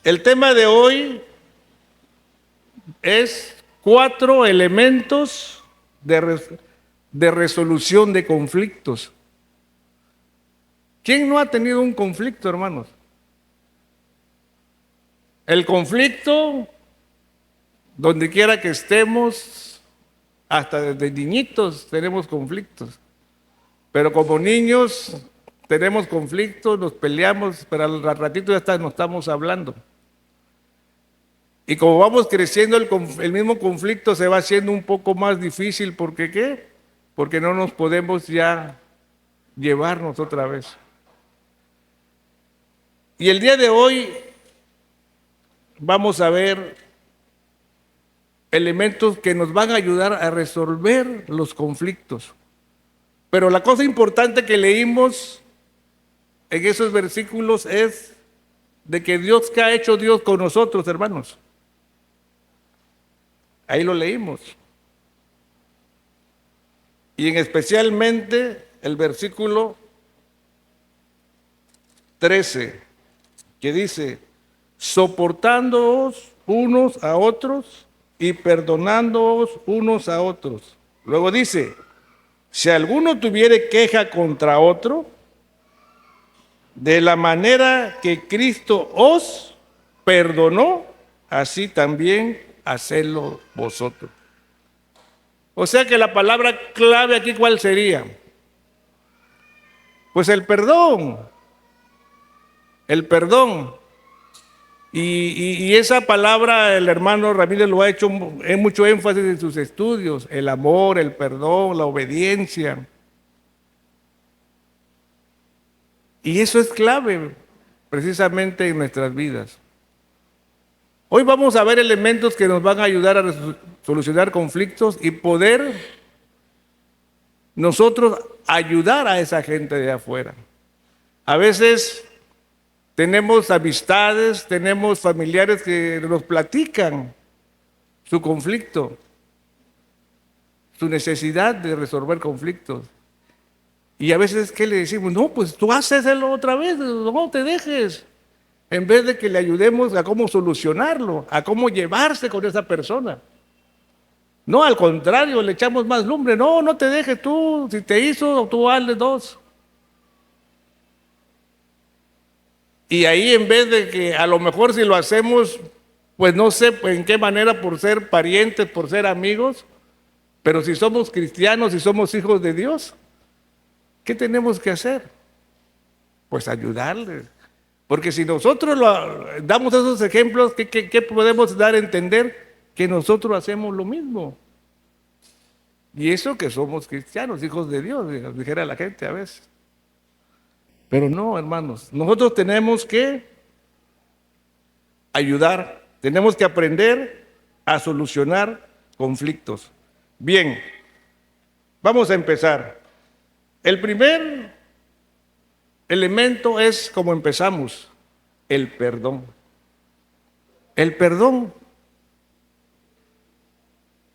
El tema de hoy es 4 elementos de resolución de conflictos. ¿Quién no ha tenido un conflicto, hermanos? El conflicto, donde quiera que estemos, hasta desde niñitos tenemos conflictos. Pero como niños tenemos conflictos, nos peleamos, pero al ratito ya no estamos hablando. Y como vamos creciendo, el mismo conflicto se va haciendo un poco más difícil. ¿Por qué? ¿Qué? Porque no nos podemos ya llevarnos otra vez. Y el día de hoy vamos a ver elementos que nos van a ayudar a resolver los conflictos. Pero la cosa importante que leímos en esos versículos es de que Dios, ¿qué ha hecho Dios con nosotros, hermanos? Ahí lo leímos. Y en especialmente el versículo 13, que dice, soportándoos unos a otros y perdonándoos unos a otros. Luego dice, si alguno tuviere queja contra otro, de la manera que Cristo os perdonó, así también hacedlo vosotros. O sea que la palabra clave aquí, ¿cuál sería? Pues el perdón. El perdón. Y esa palabra el hermano Ramírez lo ha hecho en mucho énfasis en sus estudios. El amor, el perdón, la obediencia. Y eso es clave precisamente en nuestras vidas. Hoy vamos a ver elementos que nos van a ayudar a solucionar conflictos y poder nosotros ayudar a esa gente de afuera. A veces tenemos amistades, tenemos familiares que nos platican su conflicto, su necesidad de resolver conflictos. Y a veces, ¿qué le decimos? No, pues tú háceselo otra vez, no te dejes. En vez de que le ayudemos a cómo solucionarlo, a cómo llevarse con esa persona. No, al contrario, le echamos más lumbre. No, no te dejes tú, si te hizo, tú hazle 2. Y ahí en vez de que a lo mejor si lo hacemos, pues no sé en qué manera, por ser parientes, por ser amigos, pero si somos cristianos y somos hijos de Dios, ¿qué tenemos que hacer? Pues ayudarles. Porque si nosotros damos esos ejemplos, ¿qué podemos dar a entender? Que nosotros hacemos lo mismo. Y eso que somos cristianos, hijos de Dios, dijera la gente a veces. Pero no, hermanos, nosotros tenemos que ayudar, tenemos que aprender a solucionar conflictos. Bien, vamos a empezar. El primer elemento es como empezamos, el perdón. El perdón.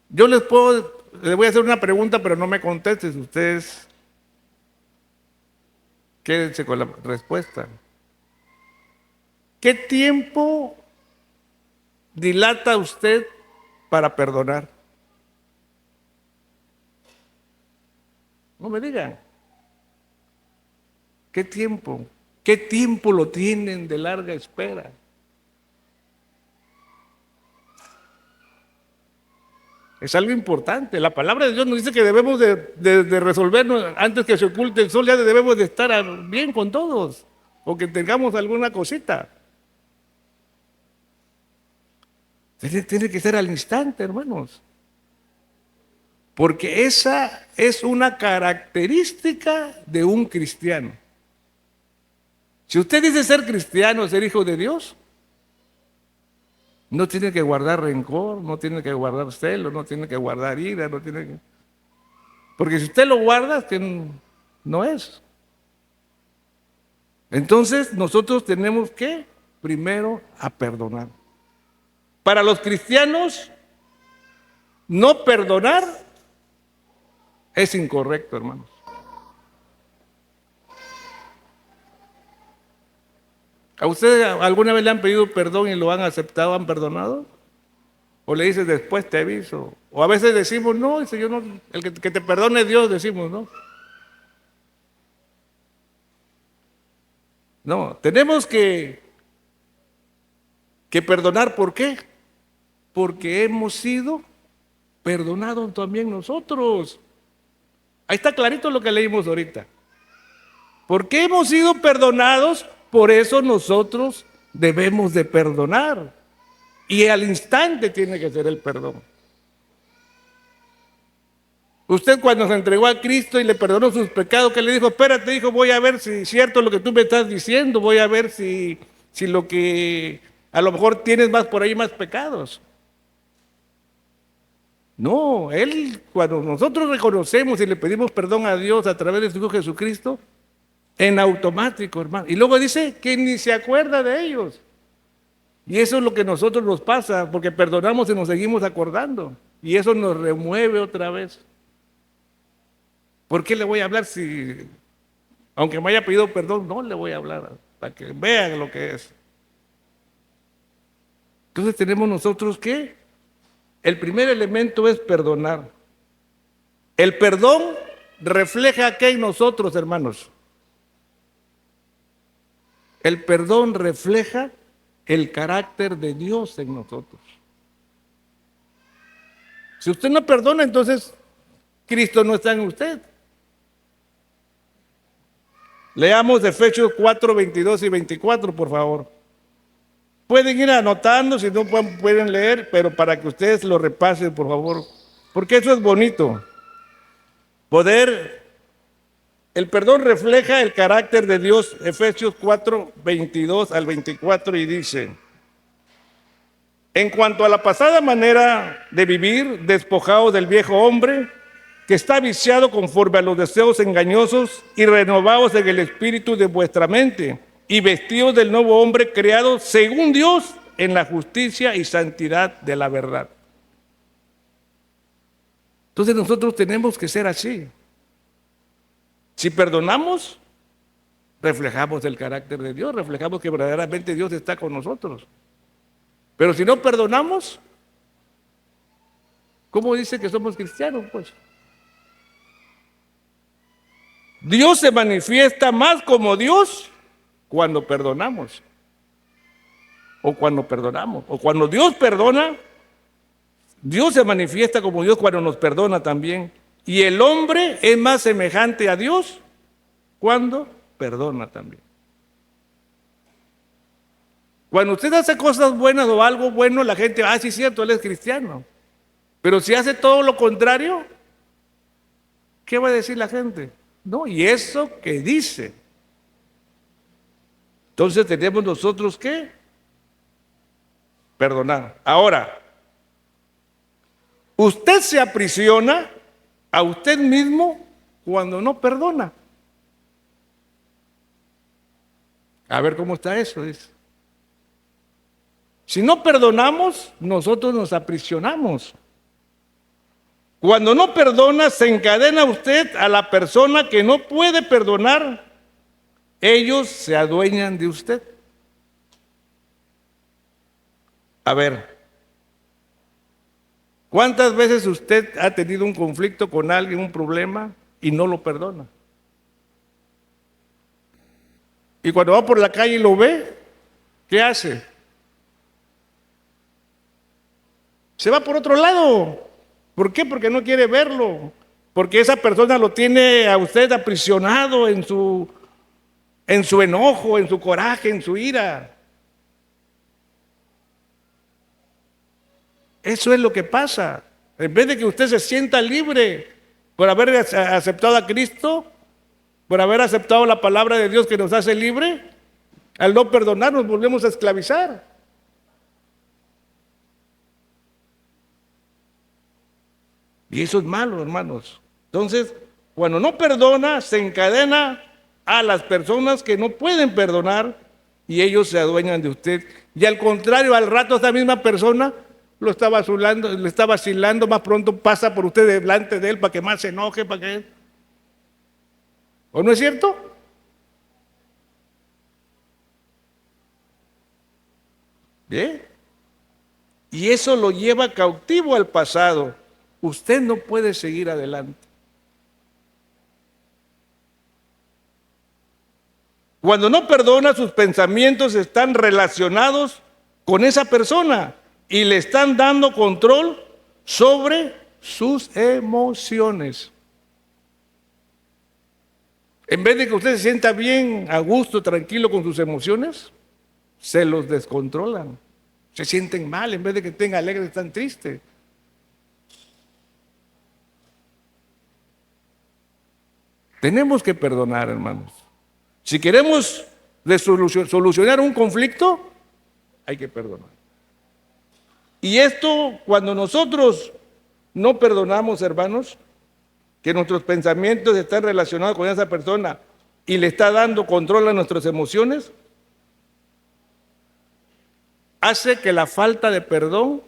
Yo les voy a hacer una pregunta, pero no me contesten. Ustedes quédense con la respuesta. ¿Qué tiempo dilata usted para perdonar? No me digan. ¿Qué tiempo? ¿Qué tiempo lo tienen de larga espera? Es algo importante. La palabra de Dios nos dice que debemos de resolvernos antes que se oculte el sol. Ya debemos de estar bien con todos o que tengamos alguna cosita. Tiene que ser al instante, hermanos. Porque esa es una característica de un cristiano. Si usted dice ser cristiano, ser hijo de Dios, no tiene que guardar rencor, no tiene que guardar celo, no tiene que guardar ira, no tiene que... Porque si usted lo guarda, es que no es. Entonces nosotros tenemos que primero a perdonar. Para los cristianos, no perdonar es incorrecto, hermanos. ¿A ustedes alguna vez le han pedido perdón y lo han aceptado, han perdonado? ¿O le dices después te aviso? O a veces decimos, no, dice yo no, el que te perdone es Dios, decimos, ¿no? No, tenemos que perdonar, ¿por qué? Porque hemos sido perdonados también nosotros. Ahí está clarito lo que leímos ahorita. Porque hemos sido perdonados, por eso nosotros debemos de perdonar. Y al instante tiene que ser el perdón. Usted cuando se entregó a Cristo y le perdonó sus pecados, ¿qué le dijo? Espérate, dijo, voy a ver si es cierto lo que tú me estás diciendo, voy a ver si lo que a lo mejor tienes más por ahí, más pecados. No, Él, cuando nosotros reconocemos y le pedimos perdón a Dios a través de su Hijo Jesucristo, en automático, hermano. Y luego dice que ni se acuerda de ellos. Y eso es lo que a nosotros nos pasa, porque perdonamos y nos seguimos acordando. Y eso nos remueve otra vez. ¿Por qué le voy a hablar si, aunque me haya pedido perdón, no le voy a hablar, para que vean lo que es? Entonces tenemos nosotros que, el primer elemento es perdonar. El perdón refleja qué en nosotros, hermanos. El perdón refleja el carácter de Dios en nosotros. Si usted no perdona, entonces Cristo no está en usted. Leamos Efesios 4, 22 y 24, por favor. Pueden ir anotando, si no pueden leer, pero para que ustedes lo repasen, por favor. Porque eso es bonito. El perdón refleja el carácter de Dios. Efesios 4, 22 al 24 y dice: en cuanto a la pasada manera de vivir, despojados del viejo hombre, que está viciado conforme a los deseos engañosos, y renovados en el espíritu de vuestra mente, y vestidos del nuevo hombre creado según Dios en la justicia y santidad de la verdad. Entonces nosotros tenemos que ser así. Si perdonamos, reflejamos el carácter de Dios, reflejamos que verdaderamente Dios está con nosotros. Pero si no perdonamos, ¿cómo dice que somos cristianos, pues? Dios se manifiesta más como Dios cuando perdonamos. O cuando perdonamos. O cuando Dios perdona, Dios se manifiesta como Dios cuando nos perdona también. Y el hombre es más semejante a Dios cuando perdona también. Cuando usted hace cosas buenas o algo bueno, la gente, sí es cierto, él es cristiano. Pero si hace todo lo contrario, ¿qué va a decir la gente? No, y eso que dice. Entonces tenemos nosotros que perdonar. Ahora, usted se aprisiona a usted mismo cuando no perdona. A ver cómo está eso, dice. Si no perdonamos, nosotros nos aprisionamos. Cuando no perdona, se encadena usted a la persona que no puede perdonar. Ellos se adueñan de usted. A ver, ¿cuántas veces usted ha tenido un conflicto con alguien, un problema, y no lo perdona? Y cuando va por la calle y lo ve, ¿qué hace? Se va por otro lado. ¿Por qué? Porque no quiere verlo. Porque esa persona lo tiene a usted aprisionado en su enojo, en su coraje, en su ira. Eso es lo que pasa. En vez de que usted se sienta libre por haber aceptado a Cristo, por haber aceptado la palabra de Dios que nos hace libre, al no perdonar nos volvemos a esclavizar. Y eso es malo, hermanos. Entonces, cuando no perdona, se encadena a las personas que no pueden perdonar y ellos se adueñan de usted. Y al contrario, al rato esta misma persona lo está vacilando, le está vacilando, más pronto pasa por usted delante de él para que más se enoje, para que... ¿O no es cierto? Y eso lo lleva cautivo al pasado. Usted no puede seguir adelante. Cuando no perdona, sus pensamientos están relacionados con esa persona y le están dando control sobre sus emociones. En vez de que usted se sienta bien, a gusto, tranquilo con sus emociones, se los descontrolan. Se sienten mal, en vez de que estén alegres, están tristes. Tenemos que perdonar, hermanos. Si queremos solucionar un conflicto, hay que perdonar. Y esto, cuando nosotros no perdonamos, hermanos, que nuestros pensamientos están relacionados con esa persona y le está dando control a nuestras emociones, hace que la falta de perdón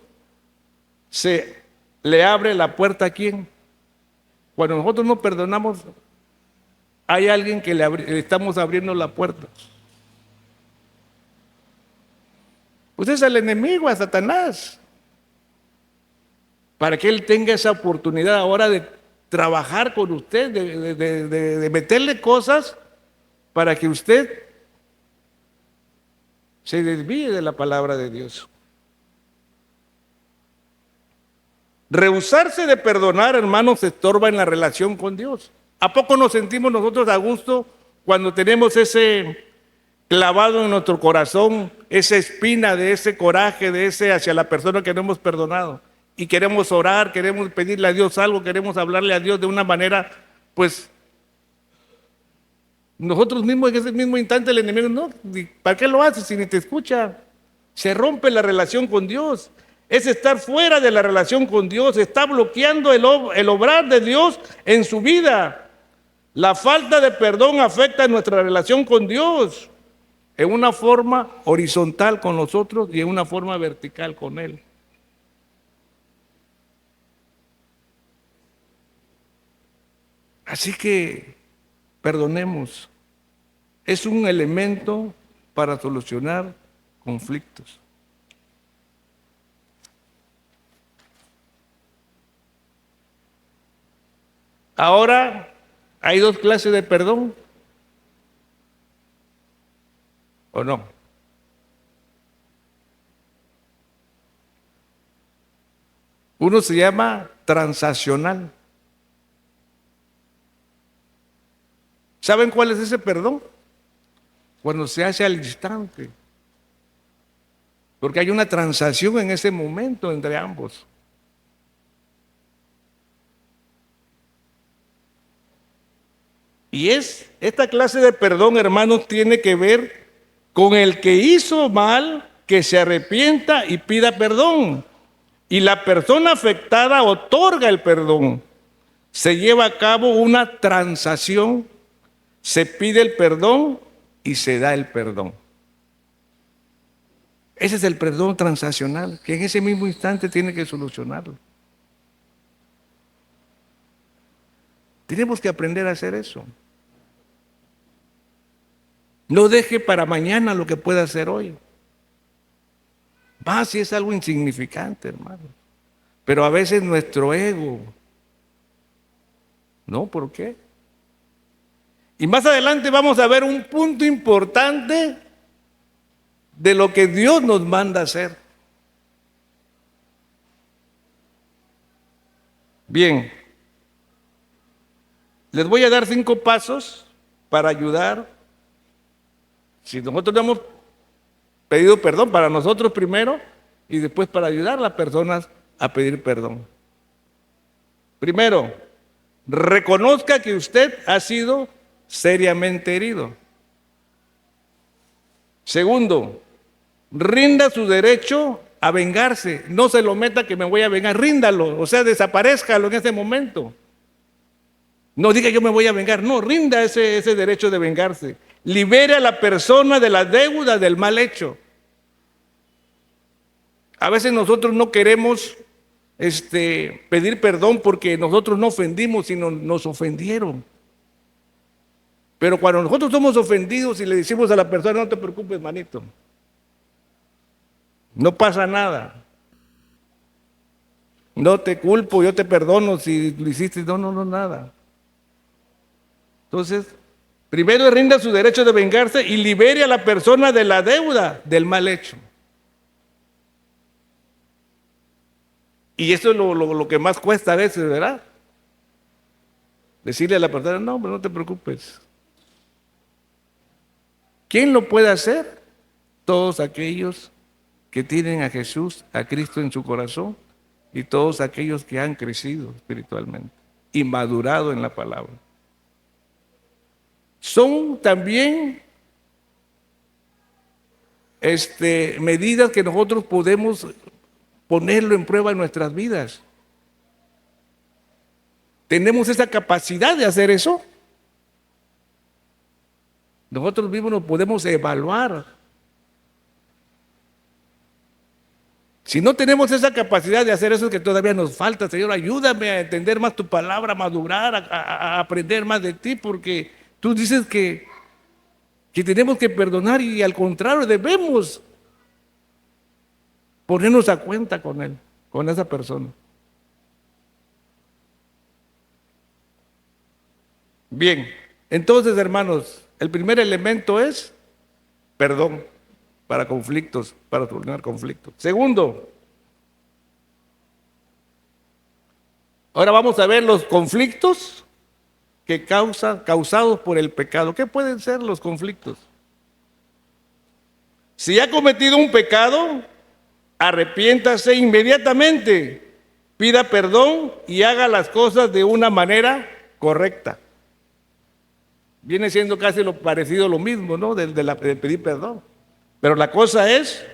se le abre la puerta a quién. Cuando nosotros no perdonamos, hay alguien que le estamos abriendo la puerta. Usted es el enemigo, a Satanás, para que él tenga esa oportunidad ahora de trabajar con usted, de meterle cosas para que usted se desvíe de la palabra de Dios. Rehusarse de perdonar, hermanos, estorba en la relación con Dios. ¿A poco nos sentimos nosotros a gusto cuando tenemos ese clavado en nuestro corazón, esa espina de ese coraje, de ese hacia la persona que no hemos perdonado? Y queremos orar, queremos pedirle a Dios algo, queremos hablarle a Dios de una manera, pues, nosotros mismos en ese mismo instante el enemigo, no, ¿para qué lo haces si ni te escucha? Se rompe la relación con Dios. Es estar fuera de la relación con Dios, está bloqueando el obrar de Dios en su vida. La falta de perdón afecta nuestra relación con Dios en una forma horizontal con nosotros y en una forma vertical con Él. Así que perdonemos. Es un elemento para solucionar conflictos. Ahora hay dos clases de perdón. ¿O no? Uno se llama transaccional. ¿Saben cuál es ese perdón? Cuando se hace al instante. Porque hay una transacción en ese momento entre ambos. Y esta clase de perdón, hermanos, tiene que ver con el que hizo mal, que se arrepienta y pida perdón. Y la persona afectada otorga el perdón. Se lleva a cabo una transacción, se pide el perdón y se da el perdón. Ese es el perdón transaccional, que en ese mismo instante tiene que solucionarlo. Tenemos que aprender a hacer eso. No deje para mañana lo que pueda hacer hoy. Más si es algo insignificante, hermano. Pero a veces nuestro ego, ¿no? ¿Por qué? Y más adelante vamos a ver un punto importante de lo que Dios nos manda hacer. Bien, les voy a dar 5 pasos para ayudar. Si nosotros no hemos pedido perdón, para nosotros primero y después para ayudar a las personas a pedir perdón. Primero, reconozca que usted ha sido seriamente herido. Segundo, rinda su derecho a vengarse. No se lo meta que me voy a vengar, ríndalo, o sea, desaparezcalo en ese momento. No diga yo me voy a vengar, no, rinda ese derecho de vengarse. Libere a la persona de la deuda del mal hecho. A veces nosotros no queremos pedir perdón porque nosotros no ofendimos, sino nos ofendieron. Pero cuando nosotros somos ofendidos y le decimos a la persona, no te preocupes, manito, no pasa nada. No te culpo, yo te perdono si lo hiciste. No, no, no, nada. Entonces, primero rinda su derecho de vengarse y libere a la persona de la deuda del mal hecho. Y eso es lo que más cuesta a veces, ¿verdad? Decirle a la persona, no, pero no te preocupes. ¿Quién lo puede hacer? Todos aquellos que tienen a Jesús, a Cristo en su corazón, y todos aquellos que han crecido espiritualmente y madurado en la palabra. Son también medidas que nosotros podemos ponerlo en prueba en nuestras vidas. ¿Tenemos esa capacidad de hacer eso? Nosotros mismos nos podemos evaluar. Si no tenemos esa capacidad de hacer eso, es que todavía nos falta. Señor, ayúdame a entender más tu palabra, a madurar, a aprender más de ti, porque tú dices que tenemos que perdonar y al contrario, debemos ponernos a cuenta con él, con esa persona. Bien, entonces, hermanos, el primer elemento es perdón para conflictos, para solucionar conflictos. Segundo, ahora vamos a ver los conflictos que causados por el pecado. ¿Qué pueden ser los conflictos? Si ha cometido un pecado, arrepiéntase inmediatamente, pida perdón y haga las cosas de una manera correcta. Viene siendo casi lo parecido, lo mismo, ¿no? De pedir perdón. Pero la cosa es,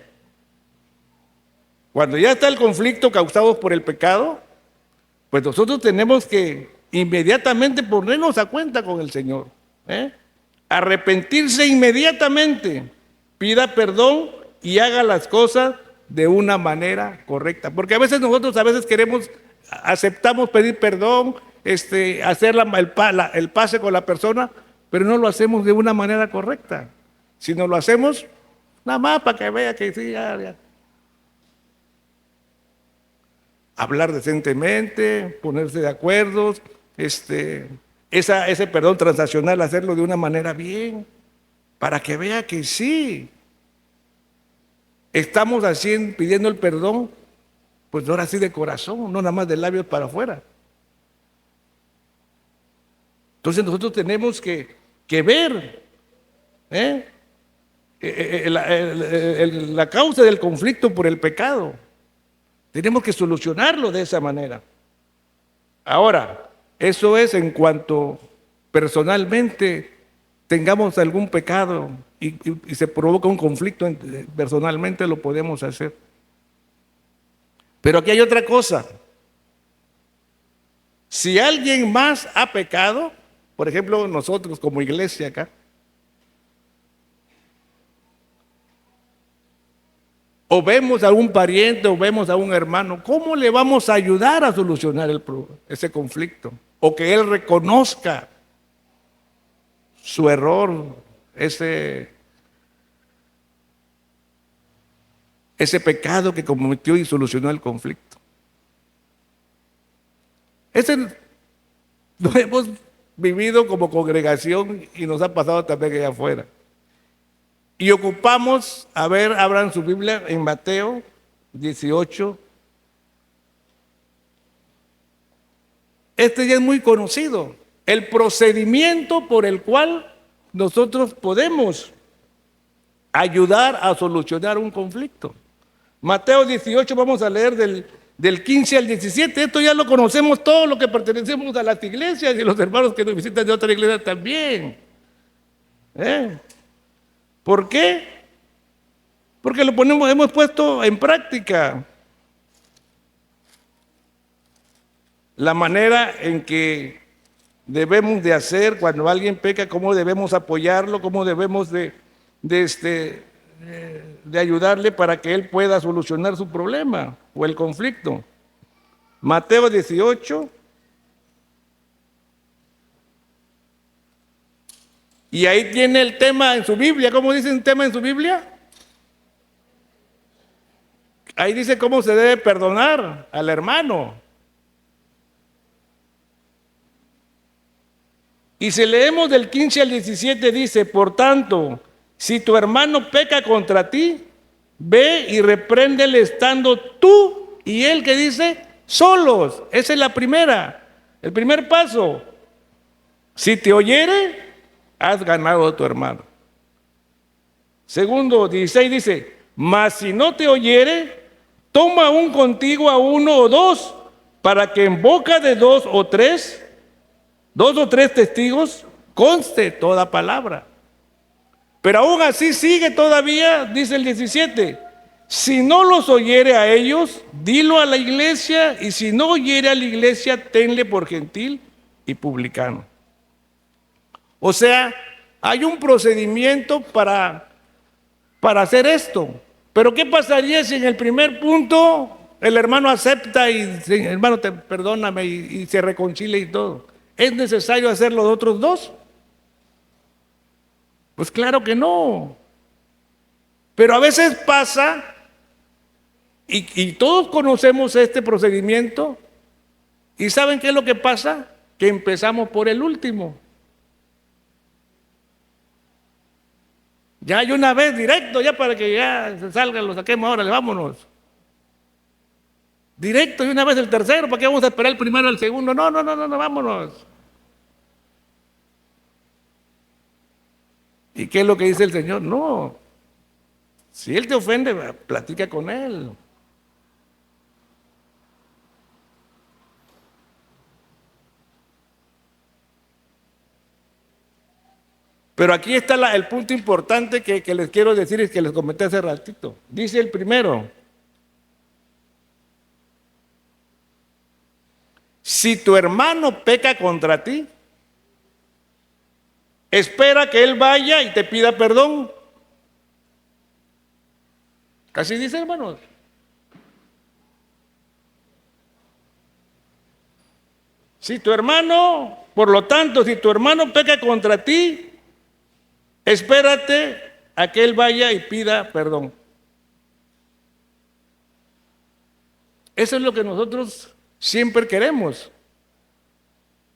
cuando ya está el conflicto causado por el pecado, pues nosotros tenemos que inmediatamente ponernos a cuenta con el Señor. Arrepentirse inmediatamente, pida perdón y haga las cosas de una manera correcta. Porque a veces nosotros aceptamos pedir perdón, hacer el pase con la persona, pero no lo hacemos de una manera correcta. Si no lo hacemos, nada más para que vea que sí, ya. Hablar decentemente, ponerse de acuerdo, ese perdón transaccional, hacerlo de una manera bien, para que vea que sí, estamos pidiendo el perdón, pues ahora sí de corazón, no nada más de labios para afuera. Entonces nosotros tenemos que ver la causa del conflicto por el pecado. Tenemos que solucionarlo de esa manera. Ahora, eso es en cuanto personalmente tengamos algún pecado y se provoca un conflicto, personalmente lo podemos hacer. Pero aquí hay otra cosa. Si alguien más ha pecado, por ejemplo, nosotros como iglesia acá, o vemos a un pariente o vemos a un hermano, ¿cómo le vamos a ayudar a solucionar ese conflicto? O que él reconozca su error, ese pecado que cometió y solucionó el conflicto. Lo hemos vivido como congregación y nos ha pasado también allá afuera. Y ocupamos, abran su Biblia en Mateo 18. Este ya es muy conocido, el procedimiento por el cual nosotros podemos ayudar a solucionar un conflicto. Mateo 18, vamos a leer del 15 al 17. Esto ya lo conocemos todos los que pertenecemos a las iglesias y los hermanos que nos visitan de otra iglesia también. ¿Por qué? Porque hemos puesto en práctica la manera en que debemos de hacer cuando alguien peca, cómo debemos apoyarlo, cómo debemos de ayudarle para que él pueda solucionar su problema o el conflicto. Mateo 18. Y ahí tiene el tema en su Biblia. ¿Cómo dice el tema en su Biblia? ahí dice cómo se debe perdonar al hermano. Y si leemos del 15 al 17 dice, por tanto, si tu hermano peca contra ti, ve y repréndele estando tú y él, que dice, solos. Esa es el primer paso. Si te oyere, has ganado a tu hermano. Segundo, 16 dice, mas si no te oyere, toma aún contigo a uno o dos, para que en boca de dos o tres testigos conste toda palabra. Pero aún así sigue todavía, dice el 17, si no los oyere a ellos, dilo a la iglesia, y si no oyere a la iglesia, tenle por gentil y publicano. O sea, hay un procedimiento para hacer esto. Pero ¿qué pasaría si en el primer punto el hermano acepta y dice, hermano, perdóname, y se reconcilia y todo? ¿Es necesario hacer los otros dos? Pues claro que no. Pero a veces pasa, y todos conocemos este procedimiento, y ¿saben qué es lo que pasa? Que empezamos por el último. Ya hay una vez directo, ya para que ya se salga, lo saquemos ahora, vámonos. Directo, y una vez el tercero, ¿para qué vamos a esperar el primero o el segundo? No, vámonos. ¿Y qué es lo que dice el Señor? No. Si él te ofende, platica con él. Pero aquí está el punto importante que les quiero decir y que les comenté hace ratito. Dice el primero, si tu hermano peca contra ti, espera que él vaya y te pida perdón. Así dice, hermanos. Si tu hermano, por lo tanto, si tu hermano peca contra ti, espérate a que él vaya y pida perdón. Eso es lo que nosotros siempre queremos.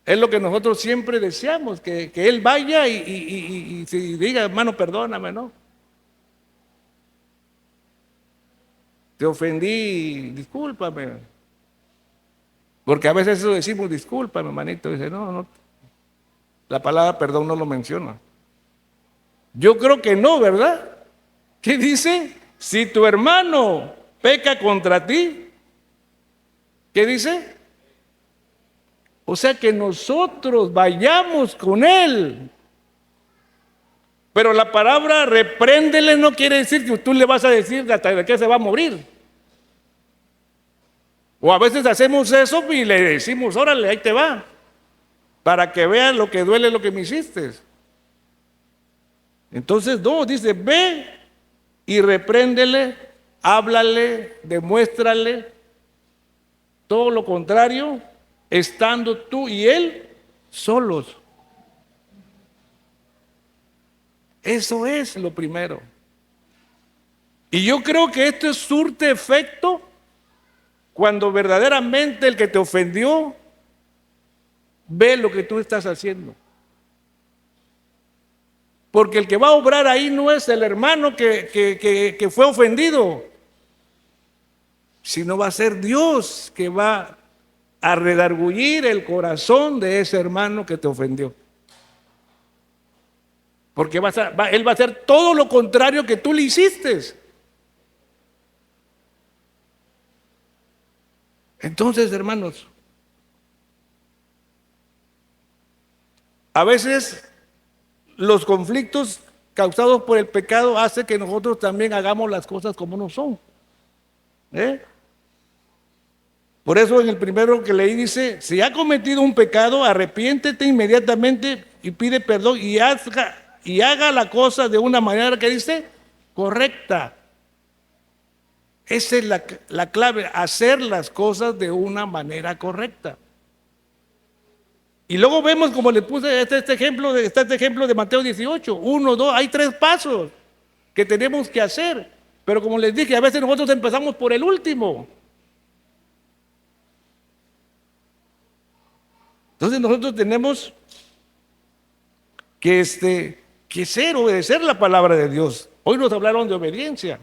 Es lo que nosotros siempre deseamos, que él vaya y diga, hermano, perdóname, ¿no? Te ofendí, discúlpame. Porque a veces eso decimos, discúlpame, hermanito. Dice, no, la palabra perdón no lo menciona. Yo creo que no, ¿verdad? ¿Qué dice? Si tu hermano peca contra ti, ¿qué dice? O sea, que nosotros vayamos con él. Pero la palabra repréndele no quiere decir que tú le vas a decir hasta que se va a morir. O a veces hacemos eso y le decimos, órale, ahí te va, para que veas lo que duele lo que me hiciste. Entonces, no, dice, ve y repréndele, háblale, demuéstrale todo lo contrario, estando tú y él solos. Eso es lo primero. Y yo creo que esto surte efecto cuando verdaderamente el que te ofendió ve lo que tú estás haciendo. Porque el que va a obrar ahí no es el hermano que fue ofendido, sino va a ser Dios que va a redargullir el corazón de ese hermano que te ofendió. Porque él va a hacer todo lo contrario que tú le hiciste. Entonces, hermanos, a veces los conflictos causados por el pecado hacen que nosotros también hagamos las cosas como no son. Por eso en el primero que leí dice, si ha cometido un pecado, arrepiéntete inmediatamente y pide perdón y haga la cosa de una manera que dice correcta. Esa es la clave, hacer las cosas de una manera correcta. Y luego vemos, como le puse este ejemplo de Mateo 18, 1, 2, hay 3 pasos que tenemos que hacer. Pero como les dije, a veces nosotros empezamos por el último. Entonces nosotros tenemos que ser, obedecer la palabra de Dios. Hoy nos hablaron de obediencia.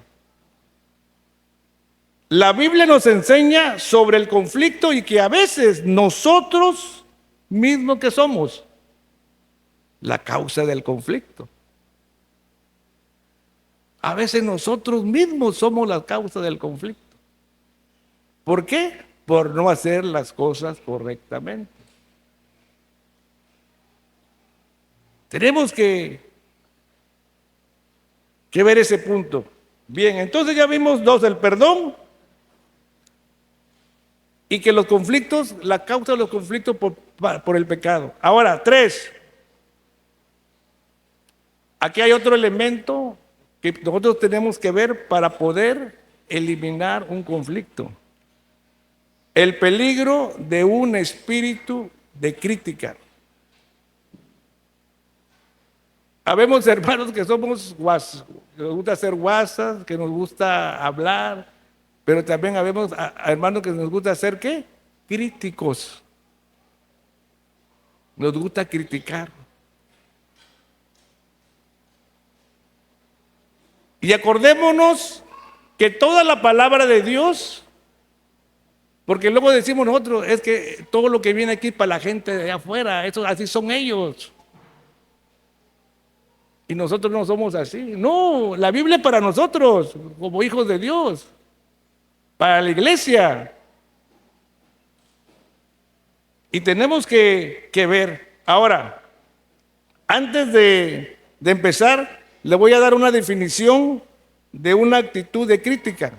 La Biblia nos enseña sobre el conflicto y que a veces nosotros mismos que somos la causa del conflicto. A veces nosotros mismos somos la causa del conflicto. ¿Por qué? Por no hacer las cosas correctamente. Tenemos que ver ese punto. Bien, entonces ya vimos dos, el perdón y que los conflictos, la causa de los conflictos por el pecado. Ahora, tres, aquí hay otro elemento que nosotros tenemos que ver para poder eliminar un conflicto. El peligro de un espíritu de crítica. Habemos hermanos que somos guasos, que nos gusta hacer guasas, que nos gusta hablar, pero también habemos hermanos que nos gusta hacer ¿qué? Críticos. Nos gusta criticar. Y acordémonos que toda la palabra de Dios, porque luego decimos nosotros, es que todo lo que viene aquí para la gente de afuera, eso, así son ellos. Y nosotros no somos así. No, la Biblia es para nosotros, como hijos de Dios, para la iglesia. Y tenemos que ver. Ahora, antes de empezar, le voy a dar una definición de una actitud de crítica.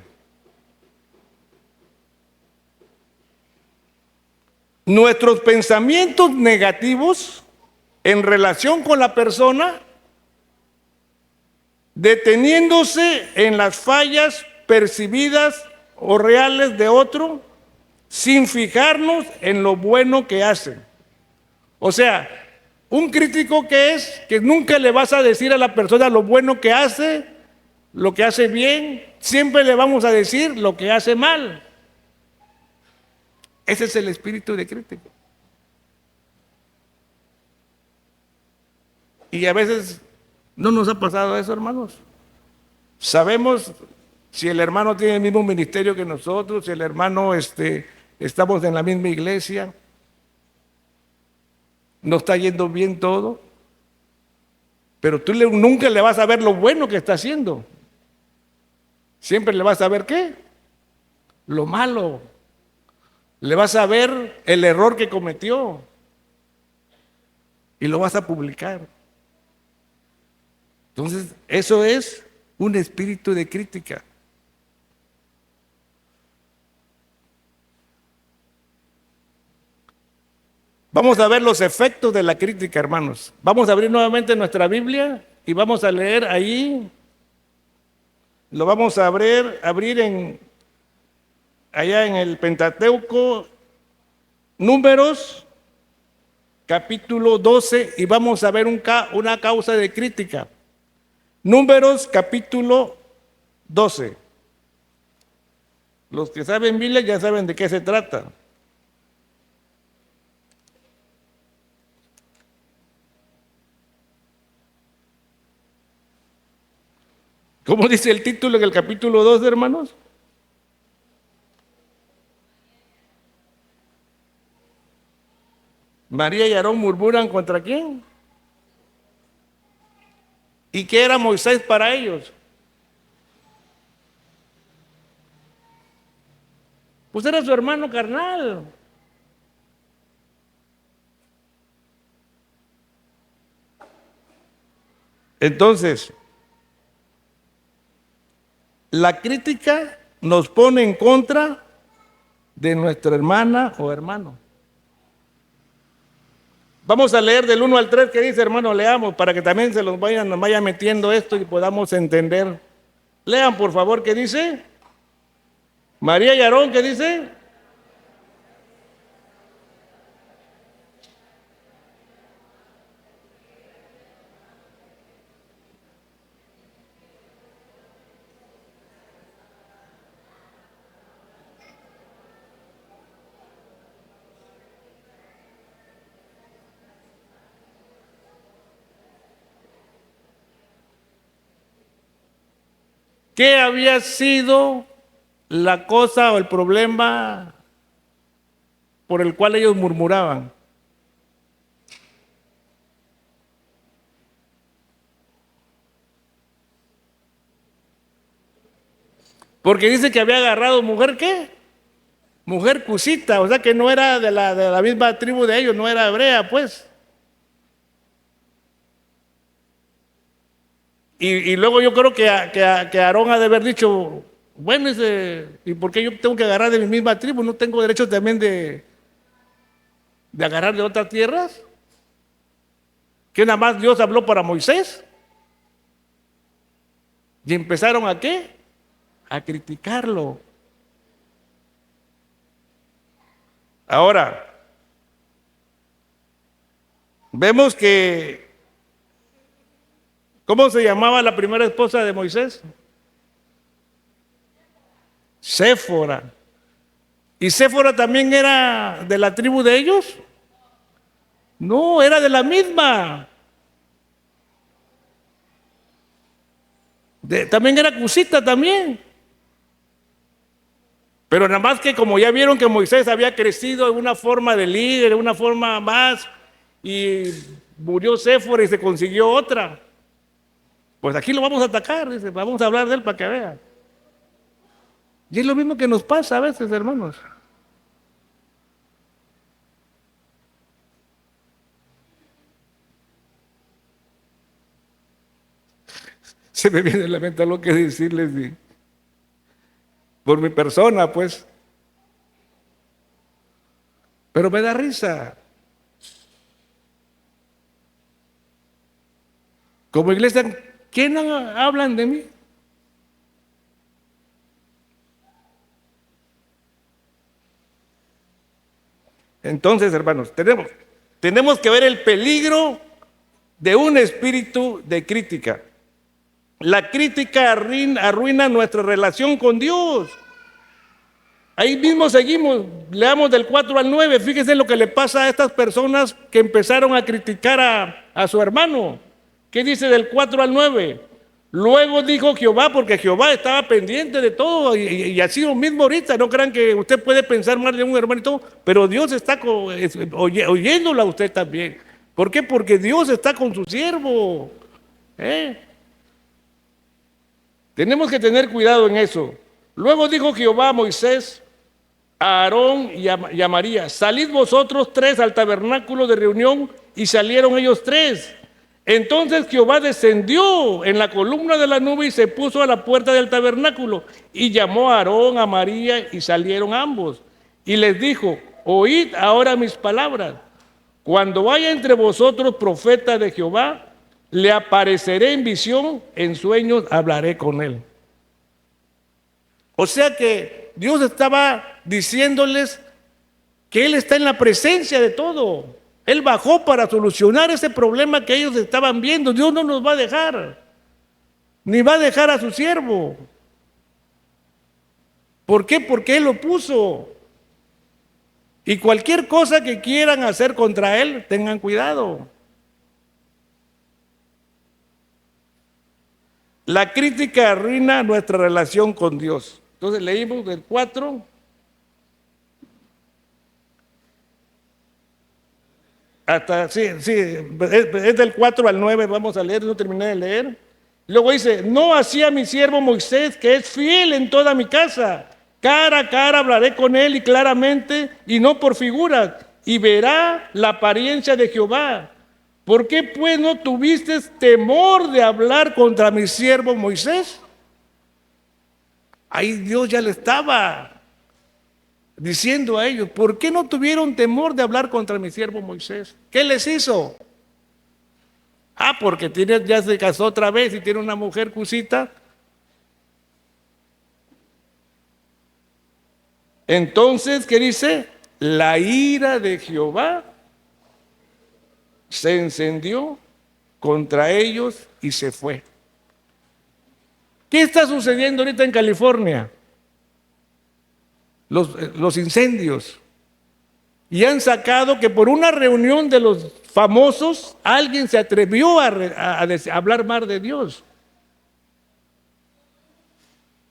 Nuestros pensamientos negativos en relación con la persona, deteniéndose en las fallas percibidas o reales de otro, sin fijarnos en lo bueno que hace. O sea, un crítico que es que nunca le vas a decir a la persona lo bueno que hace, lo que hace bien, siempre le vamos a decir lo que hace mal. Ese es el espíritu de crítico. Y a veces no nos ha pasado eso, hermanos. Sabemos si el hermano tiene el mismo ministerio que nosotros, si el hermano estamos en la misma iglesia, no está yendo bien todo, pero tú nunca le vas a ver lo bueno que está haciendo. Siempre le vas a ver ¿qué? Lo malo. Le vas a ver el error que cometió y lo vas a publicar. Entonces, eso es un espíritu de crítica. Vamos a ver los efectos de la crítica, hermanos. Vamos a abrir nuevamente nuestra Biblia y vamos a leer ahí. Lo vamos a abrir allá en el Pentateuco, Números, capítulo 12, y vamos a ver una causa de crítica. Números, capítulo 12. Los que saben Biblia ya saben de qué se trata. ¿Cómo dice el título en el capítulo 2, hermanos? María y Aarón murmuran ¿contra quién? ¿Y qué era Moisés para ellos? Pues era su hermano carnal. Entonces, la crítica nos pone en contra de nuestra hermana o hermano. Vamos a leer del 1 al 3, ¿qué dice, hermano? Leamos para que también nos vaya metiendo esto y podamos entender. Lean, por favor, ¿qué dice? María y Aarón, ¿qué dice? ¿Qué había sido la cosa o el problema por el cual ellos murmuraban? Porque dice que había agarrado mujer, ¿qué? Mujer cusita, o sea que no era de la misma tribu de ellos, no era hebrea, pues. Y luego yo creo que Aarón ha de haber dicho, bueno, ¿y por qué yo tengo que agarrar de mi misma tribu? ¿No tengo derecho también de agarrar de otras tierras? Que nada más Dios habló para Moisés. Y empezaron ¿a qué? A criticarlo. Ahora, vemos que, ¿cómo se llamaba la primera esposa de Moisés? Séfora. ¿Y Séfora también era de la tribu de ellos? No, era de la misma. También era cusita también. Pero nada más que como ya vieron que Moisés había crecido en una forma de líder, en una forma más, y murió Séfora y se consiguió otra, pues aquí lo vamos a atacar, dice, vamos a hablar de él para que vea. Y es lo mismo que nos pasa a veces, hermanos. Se me viene a la mente algo que decirles por mi persona, pues. Pero me da risa. Como iglesia, ¿qué no hablan de mí? Entonces, hermanos, tenemos que ver el peligro de un espíritu de crítica. La crítica arruina nuestra relación con Dios. Ahí mismo seguimos, leamos del 4 al 9, fíjense lo que le pasa a estas personas que empezaron a criticar a su hermano. ¿Qué dice del 4 al 9? Luego dijo Jehová, porque Jehová estaba pendiente de todo, y así lo mismo ahorita. No crean que usted puede pensar mal de un hermano y todo, pero Dios está oyéndolo a usted también. ¿Por qué? Porque Dios está con su siervo. Tenemos que tener cuidado en eso. Luego dijo Jehová a Moisés, a Aarón y a María: salid vosotros tres al tabernáculo de reunión. Y salieron ellos tres. Entonces Jehová descendió en la columna de la nube y se puso a la puerta del tabernáculo, y llamó a Aarón, a María, y salieron ambos. Y les dijo: oíd ahora mis palabras. Cuando vaya entre vosotros profeta de Jehová, le apareceré en visión, en sueños hablaré con él. O sea que Dios estaba diciéndoles que Él está en la presencia de todo. Él bajó para solucionar ese problema que ellos estaban viendo. Dios no nos va a dejar, ni va a dejar a su siervo. ¿Por qué? Porque Él lo puso. Y cualquier cosa que quieran hacer contra Él, tengan cuidado. La crítica arruina nuestra relación con Dios. Entonces leímos del 4 hasta, sí, es del 4 al 9, vamos a leer, no terminé de leer. Luego dice: no así a mi siervo Moisés, que es fiel en toda mi casa. Cara a cara hablaré con él y claramente, y no por figuras, y verá la apariencia de Jehová. ¿Por qué pues no tuviste temor de hablar contra mi siervo Moisés? Ahí Dios ya le estaba diciendo a ellos: ¿por qué no tuvieron temor de hablar contra mi siervo Moisés? ¿Qué les hizo? Porque ya se casó otra vez y tiene una mujer cusita. Entonces, ¿qué dice? La ira de Jehová se encendió contra ellos y se fue. ¿Qué está sucediendo ahorita en California? Los incendios. Y han sacado que por una reunión de los famosos, alguien se atrevió a hablar mal de Dios.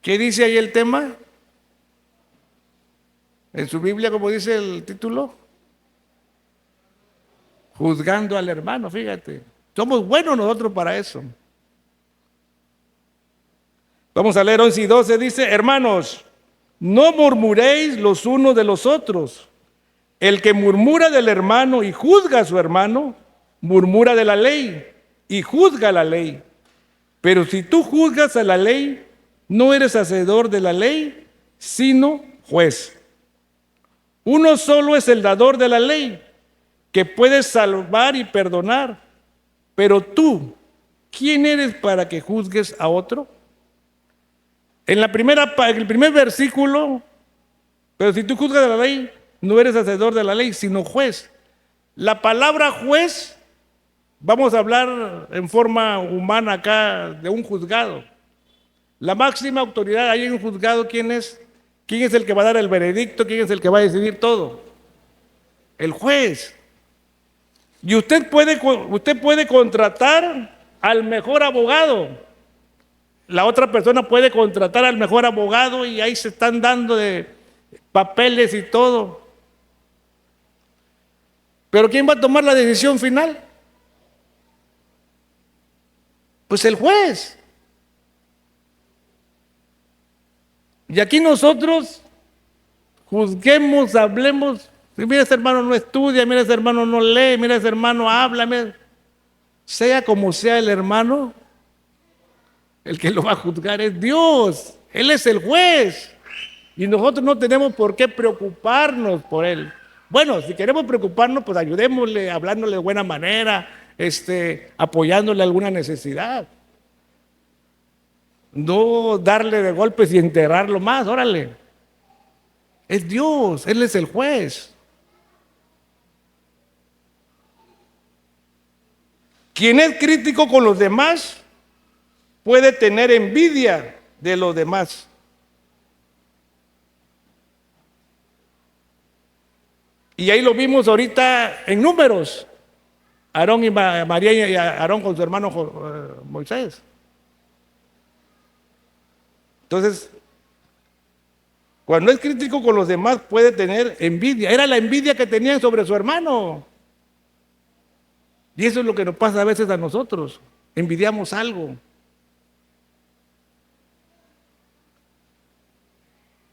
¿Qué dice ahí el tema? En su Biblia, como dice el título, juzgando al hermano, fíjate. Somos buenos nosotros para eso. Vamos a leer 11 y 12, dice, hermanos, no murmuréis los unos de los otros. El que murmura del hermano y juzga a su hermano, murmura de la ley y juzga la ley. Pero si tú juzgas a la ley, no eres hacedor de la ley, sino juez. Uno solo es el dador de la ley, que puede salvar y perdonar. Pero tú, ¿quién eres para que juzgues a otro? En el primer versículo, pero si tú juzgas a la ley, no eres hacedor de la ley, sino juez. La palabra juez, vamos a hablar en forma humana acá de un juzgado. La máxima autoridad ahí en un juzgado, ¿quién es? ¿Quién es el que va a dar el veredicto? ¿Quién es el que va a decidir todo? El juez. Y usted puede contratar al mejor abogado. La otra persona puede contratar al mejor abogado y ahí se están dando de papeles y todo. Pero ¿quién va a tomar la decisión final? Pues el juez. Y aquí nosotros juzguemos, hablemos. Mira, ese hermano no estudia, mira, ese hermano no lee, mira, ese hermano habla. Mira. Sea como sea el hermano, el que lo va a juzgar es Dios. Él es el juez. Y nosotros no tenemos por qué preocuparnos por él. Bueno, si queremos preocuparnos, pues ayudémosle, hablándole de buena manera, apoyándole alguna necesidad. No darle de golpes y enterrarlo más, órale. Es Dios, Él es el juez. Quien es crítico con los demás puede tener envidia de los demás. Y ahí lo vimos ahorita en Números. Aarón y María y Aarón con su hermano Moisés. Entonces, cuando es crítico con los demás puede tener envidia. Era la envidia que tenían sobre su hermano. Y eso es lo que nos pasa a veces a nosotros. Envidiamos algo.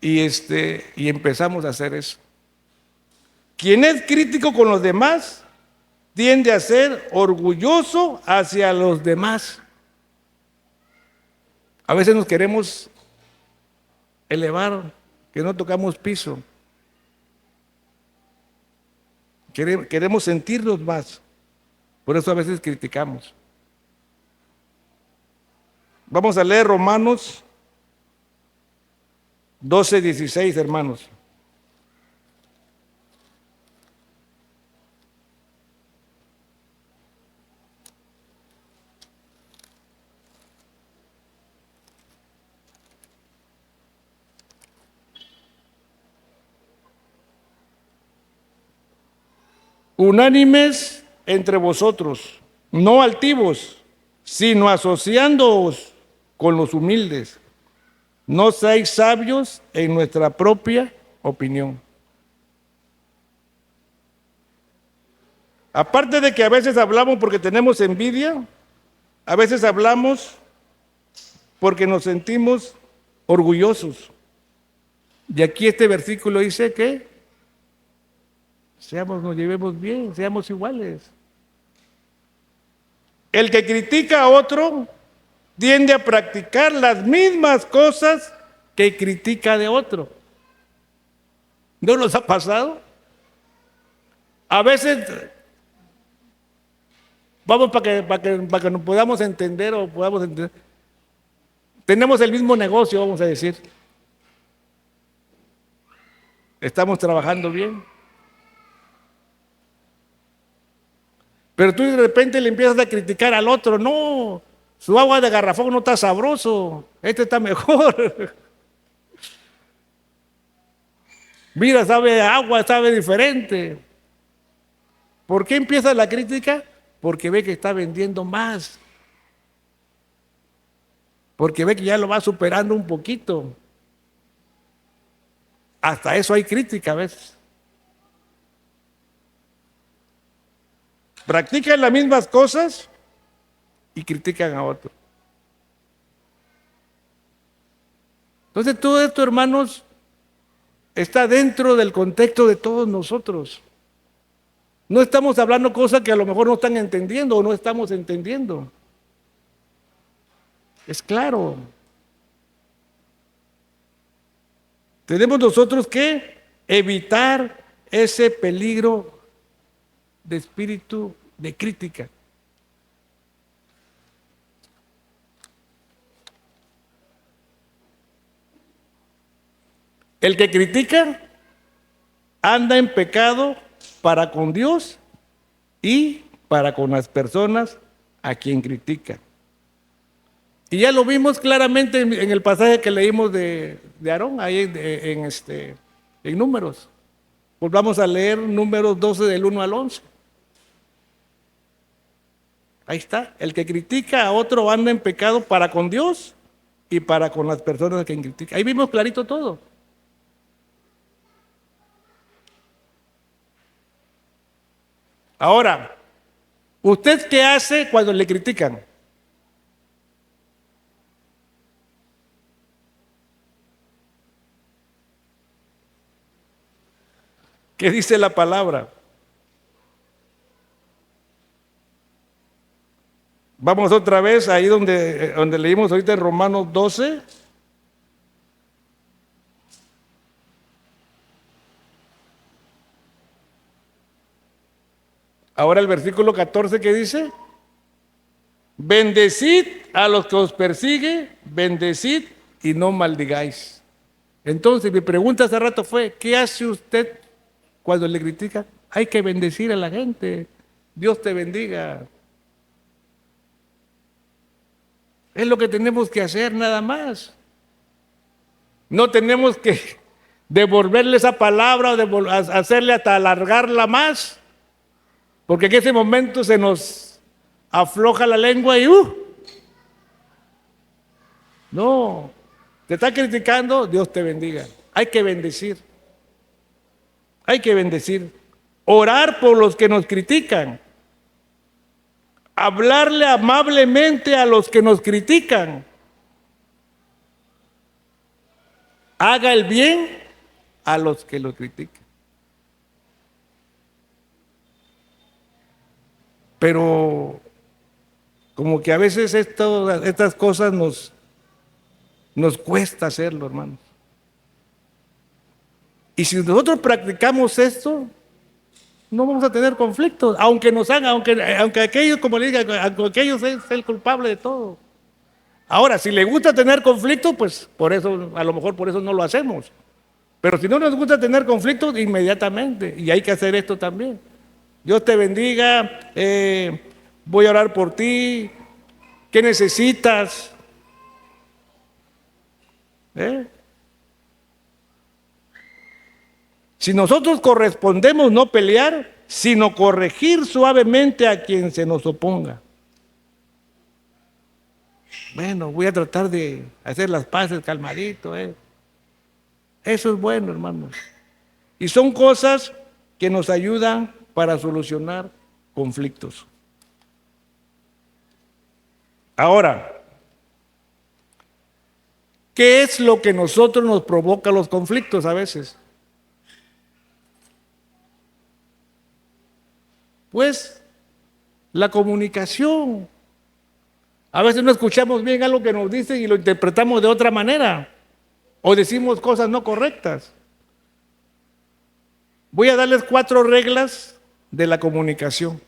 Y empezamos a hacer eso. Quien es crítico con los demás tiende a ser orgulloso hacia los demás. A veces nos queremos elevar, que no tocamos piso. Queremos sentirnos más. Por eso a veces criticamos. Vamos a leer Romanos 12:16, hermanos. Unánimes entre vosotros, no altivos, sino asociándoos con los humildes. No seáis sabios en nuestra propia opinión. Aparte de que a veces hablamos porque tenemos envidia, a veces hablamos porque nos sentimos orgullosos. Y aquí este versículo dice que nos llevemos bien, seamos iguales. El que critica a otro tiende a practicar las mismas cosas que critica de otro. ¿No nos ha pasado? A veces, vamos para que nos podamos entender o podamos entender. Tenemos el mismo negocio, vamos a decir. Estamos trabajando bien. Pero tú de repente le empiezas a criticar al otro. No, su agua de garrafón no está sabroso. Este está mejor. Mira, sabe a agua, sabe diferente. ¿Por qué empieza la crítica? Porque ve que está vendiendo más. porque ve que ya lo va superando un poquito. Hasta eso hay crítica a veces. Practican las mismas cosas y critican a otros. Entonces todo esto, hermanos, está dentro del contexto de todos nosotros. No estamos hablando cosas que a lo mejor no están entendiendo o no estamos entendiendo. Es claro. Tenemos nosotros que evitar ese peligro de espíritu de crítica. El que critica anda en pecado para con Dios y para con las personas a quien critica. Y ya lo vimos claramente en el pasaje que leímos de Aarón, ahí en Números. Volvamos a leer Números 12 del 1 al 11. Ahí está. El que critica a otro anda en pecado para con Dios y para con las personas a quien critica. Ahí vimos clarito todo. Ahora, ¿usted qué hace cuando le critican? ¿Qué dice la palabra? Vamos otra vez ahí donde leímos ahorita en Romanos 12. Ahora el versículo 14 que dice, bendecid a los que os persigue, bendecid y no maldigáis. Entonces mi pregunta hace rato fue, ¿qué hace usted cuando le critican? Hay que bendecir a la gente. Dios te bendiga. Es lo que tenemos que hacer nada más. No tenemos que devolverle esa palabra o hacerle hasta alargarla más. Porque en ese momento se nos afloja la lengua y no, te está criticando, Dios te bendiga. Hay que bendecir. Hay que bendecir. Orar por los que nos critican. Hablarle amablemente a los que nos critican. Haga el bien a los que lo critican. Pero como que a veces estas cosas nos cuesta hacerlo, hermanos. Y si nosotros practicamos esto, no vamos a tener conflictos, aunque nos hagan, aunque aquellos, como le diga, aunque aquellos es el culpable de todo. Ahora, si le gusta tener conflictos, pues por eso, a lo mejor por eso no lo hacemos. Pero si no nos gusta tener conflictos, inmediatamente, y hay que hacer esto también. Dios te bendiga, voy a orar por ti, ¿qué necesitas? Si nosotros correspondemos no pelear, sino corregir suavemente a quien se nos oponga. Bueno, voy a tratar de hacer las paces calmadito. Eso es bueno, hermanos. Y son cosas que nos ayudan para solucionar conflictos. Ahora, ¿qué es lo que nosotros nos provoca los conflictos a veces? Pues la comunicación. A veces no escuchamos bien algo que nos dicen y lo interpretamos de otra manera. O decimos cosas no correctas. Voy a darles 4 reglas de la comunicación.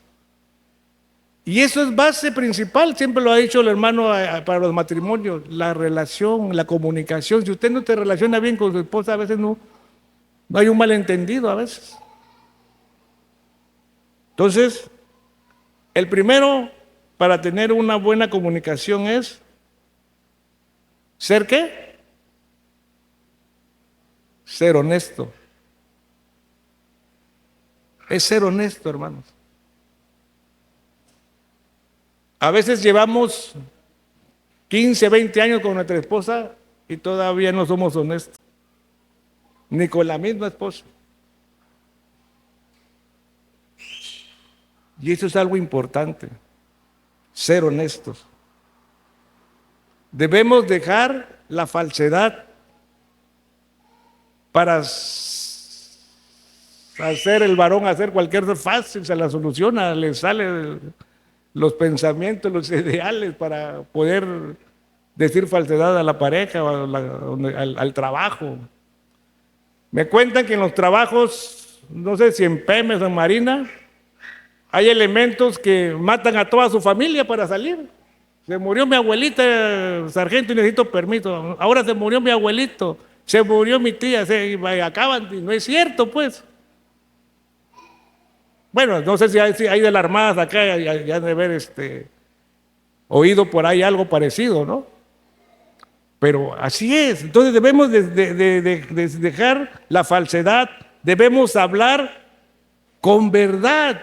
Y eso es base principal, siempre lo ha dicho el hermano para los matrimonios, la relación, la comunicación. Si usted no te relaciona bien con su esposa, a veces no hay un malentendido a veces. Entonces, el primero para tener una buena comunicación es ¿ser qué? Ser honesto. Es ser honesto, hermanos. A veces llevamos 15, 20 años con nuestra esposa y todavía no somos honestos, ni con la misma esposa. Y eso es algo importante, ser honestos. Debemos dejar la falsedad para hacer el varón, hacer cualquier cosa fácil, se la soluciona, le salen los pensamientos, los ideales para poder decir falsedad a la pareja o al trabajo. Me cuentan que en los trabajos, no sé si en Pemex o en Marina, hay elementos que matan a toda su familia para salir. Se murió mi abuelita, sargento, y necesito permiso. Ahora se murió mi abuelito, se murió mi tía, y acaban, y no es cierto, pues. Bueno, no sé si hay de las armadas acá, ya de haber oído por ahí algo parecido, ¿no? Pero así es. Entonces debemos de dejar la falsedad, debemos hablar con verdad.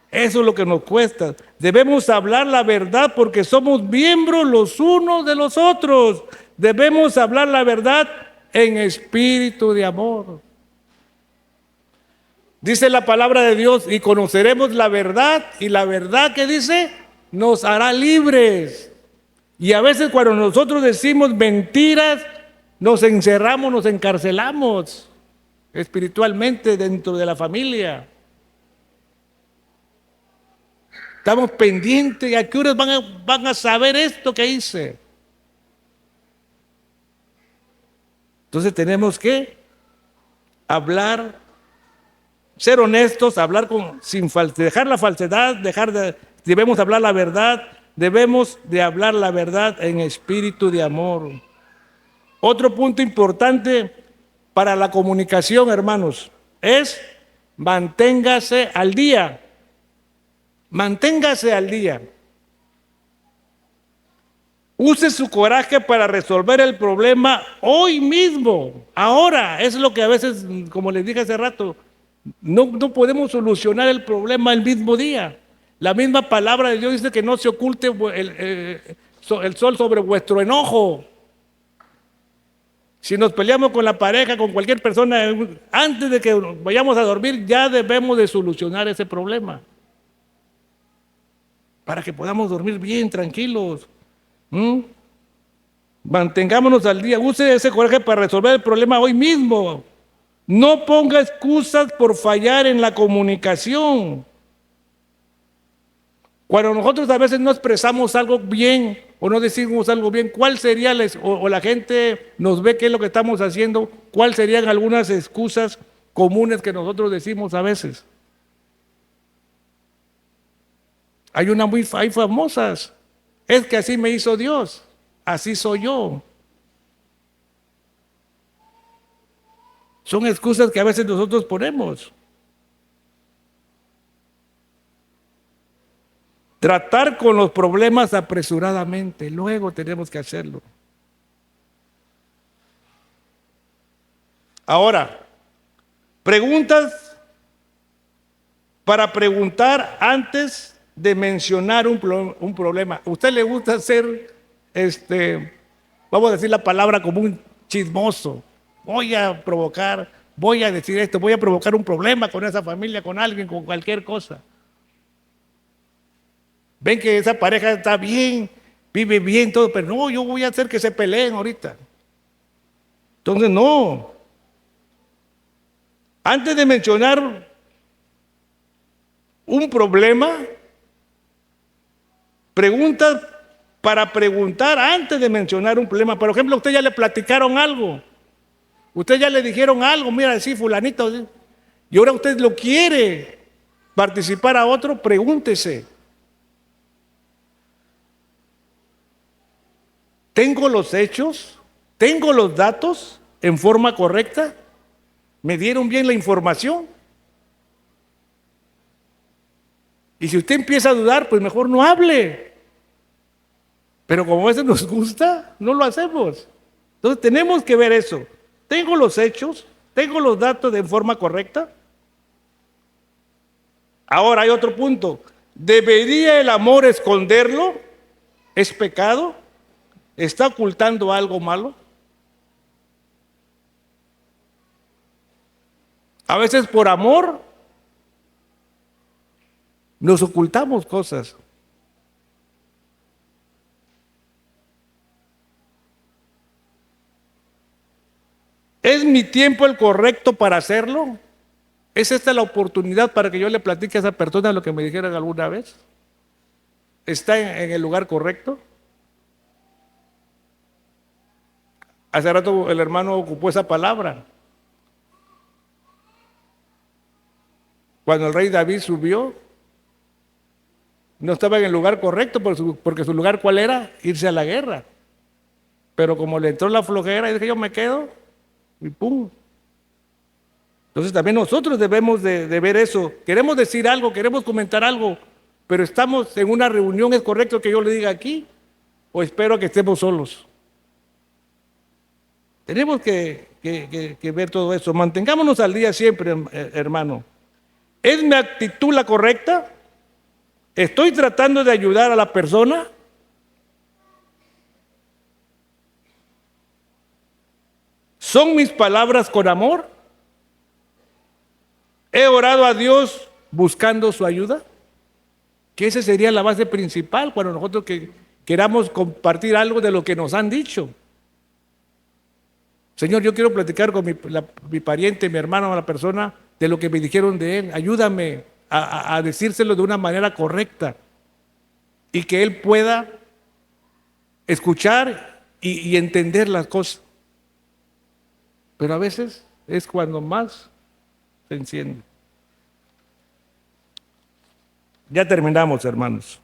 Eso es lo que nos cuesta. Debemos hablar la verdad porque somos miembros los unos de los otros. Debemos hablar la verdad en espíritu de amor. Dice la palabra de Dios, y conoceremos la verdad, y la verdad que dice, nos hará libres. Y a veces cuando nosotros decimos mentiras, nos encerramos, nos encarcelamos espiritualmente dentro de la familia. Estamos pendientes, ¿a qué horas van a saber esto que hice? Entonces tenemos que hablar, ser honestos, hablar dejar la falsedad, debemos hablar la verdad, debemos de hablar la verdad en espíritu de amor. Otro punto importante para la comunicación, hermanos, es manténgase al día. Manténgase al día. Use su coraje para resolver el problema hoy mismo, ahora. Es lo que a veces, como les dije hace rato, no podemos solucionar el problema el mismo día. La misma palabra de Dios dice que no se oculte el sol sobre vuestro enojo. Si nos peleamos con la pareja, con cualquier persona, antes de que vayamos a dormir, ya debemos de solucionar ese problema. Para que podamos dormir bien, tranquilos. Mantengámonos al día. Use ese coraje para resolver el problema hoy mismo. No ponga excusas por fallar en la comunicación. Cuando nosotros a veces no expresamos algo bien o no decimos algo bien, ¿cuál sería o la gente nos ve qué es lo que estamos haciendo? ¿Cuáles serían algunas excusas comunes que nosotros decimos a veces? Hay famosas. Es que así me hizo Dios, así soy yo. Son excusas que a veces nosotros ponemos. Tratar con los problemas apresuradamente, luego tenemos que hacerlo. Ahora, preguntas para preguntar antes de mencionar un problema. ¿A usted le gusta ser, vamos a decir la palabra como un chismoso? Voy a decir esto, voy a provocar un problema con esa familia, con alguien, con cualquier cosa. Ven que esa pareja está bien, vive bien, todo, pero no, yo voy a hacer que se peleen ahorita. Entonces, no. Antes de mencionar un problema, preguntas para preguntar antes de mencionar un problema. Por ejemplo, a usted ya le platicaron algo. Usted ya le dijeron algo, mira, sí, fulanito. ¿Sí? Y ahora usted lo quiere participar a otro, pregúntese. ¿Tengo los hechos? ¿Tengo los datos en forma correcta? ¿Me dieron bien la información? Y si usted empieza a dudar, pues mejor no hable. Pero como a veces nos gusta, no lo hacemos. Entonces tenemos que ver eso. ¿Tengo los hechos? ¿Tengo los datos de forma correcta? Ahora hay otro punto. ¿Debería el amor esconderlo? ¿Es pecado? está ocultando algo malo? A veces por amor nos ocultamos cosas. ¿Es mi tiempo el correcto para hacerlo? ¿Es esta la oportunidad para que yo le platique a esa persona lo que me dijeron alguna vez? ¿Está en el lugar correcto? Hace rato el hermano ocupó esa palabra. Cuando el rey David subió, no estaba en el lugar correcto porque su lugar, ¿cuál era? Irse a la guerra. Pero como le entró la flojera y dije, yo me quedo, y pum. Entonces también nosotros debemos de ver eso. Queremos decir algo, queremos comentar algo, pero estamos en una reunión, ¿es correcto que yo le diga aquí? ¿O espero que estemos solos? Tenemos que ver todo eso. Mantengámonos al día siempre, hermano. ¿Es mi actitud la correcta? ¿Estoy tratando de ayudar a la persona? ¿Son mis palabras con amor? ¿He orado a Dios buscando su ayuda? Que esa sería la base principal cuando nosotros queramos compartir algo de lo que nos han dicho. Señor, yo quiero platicar con mi pariente, mi hermano, la persona, de lo que me dijeron de él. Ayúdame a decírselo de una manera correcta y que él pueda escuchar y entender las cosas. Pero a veces es cuando más se enciende. Ya terminamos, hermanos.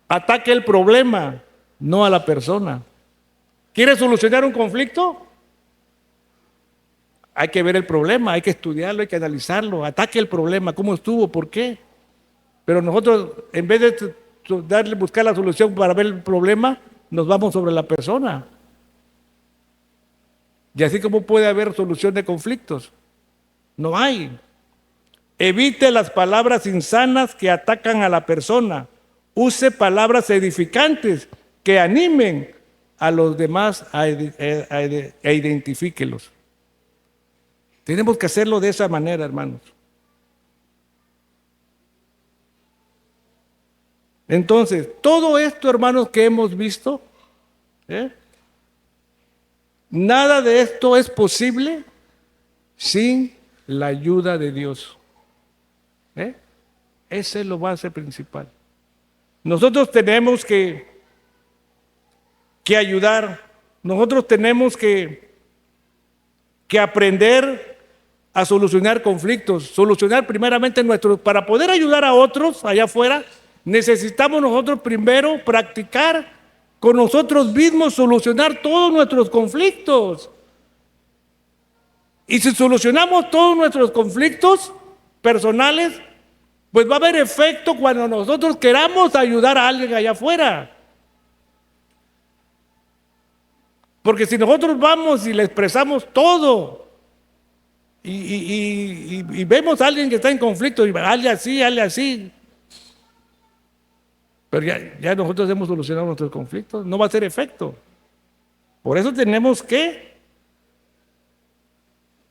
Ataque el problema, no a la persona. ¿Quiere solucionar un conflicto? Hay que ver el problema, hay que estudiarlo, hay que analizarlo. Ataque el problema, cómo estuvo, por qué. Pero nosotros, en vez de buscar la solución para ver el problema, nos vamos sobre la persona. Y así como puede haber solución de conflictos, no hay. Evite las palabras insanas que atacan a la persona. Use palabras edificantes que animen a los demás e identifíquelos. Tenemos que hacerlo de esa manera, hermanos. Entonces, todo esto, hermanos, que hemos visto, nada de esto es posible sin la ayuda de Dios. Esa es la base principal. Nosotros tenemos que ayudar, nosotros tenemos que aprender a solucionar conflictos, solucionar primeramente para poder ayudar a otros allá afuera, necesitamos nosotros primero practicar con nosotros mismos, solucionar todos nuestros conflictos. Y si solucionamos todos nuestros conflictos personales, pues va a haber efecto cuando nosotros queramos ayudar a alguien allá afuera. Porque si nosotros vamos y le expresamos todo y vemos a alguien que está en conflicto y hazle así, pero ya nosotros hemos solucionado nuestros conflictos, no va a hacer efecto. Por eso tenemos que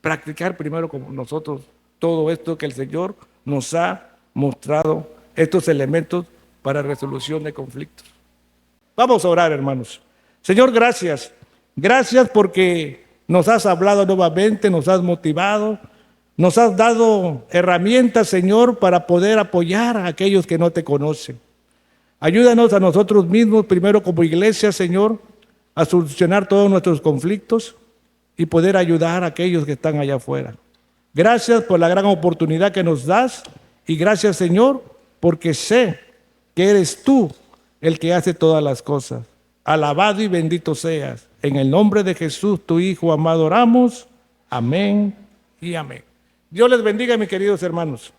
practicar primero con nosotros todo esto que el Señor nos ha mostrado, estos elementos para resolución de conflictos. Vamos a orar, hermanos. Señor, gracias. Gracias porque nos has hablado nuevamente, nos has motivado, nos has dado herramientas, Señor, para poder apoyar a aquellos que no te conocen. Ayúdanos a nosotros mismos, primero como iglesia, Señor, a solucionar todos nuestros conflictos y poder ayudar a aquellos que están allá afuera. Gracias por la gran oportunidad que nos das y gracias, Señor, porque sé que eres tú el que hace todas las cosas. Alabado y bendito seas. En el nombre de Jesús, tu Hijo amado, oramos. Amén y amén. Dios les bendiga, mis queridos hermanos.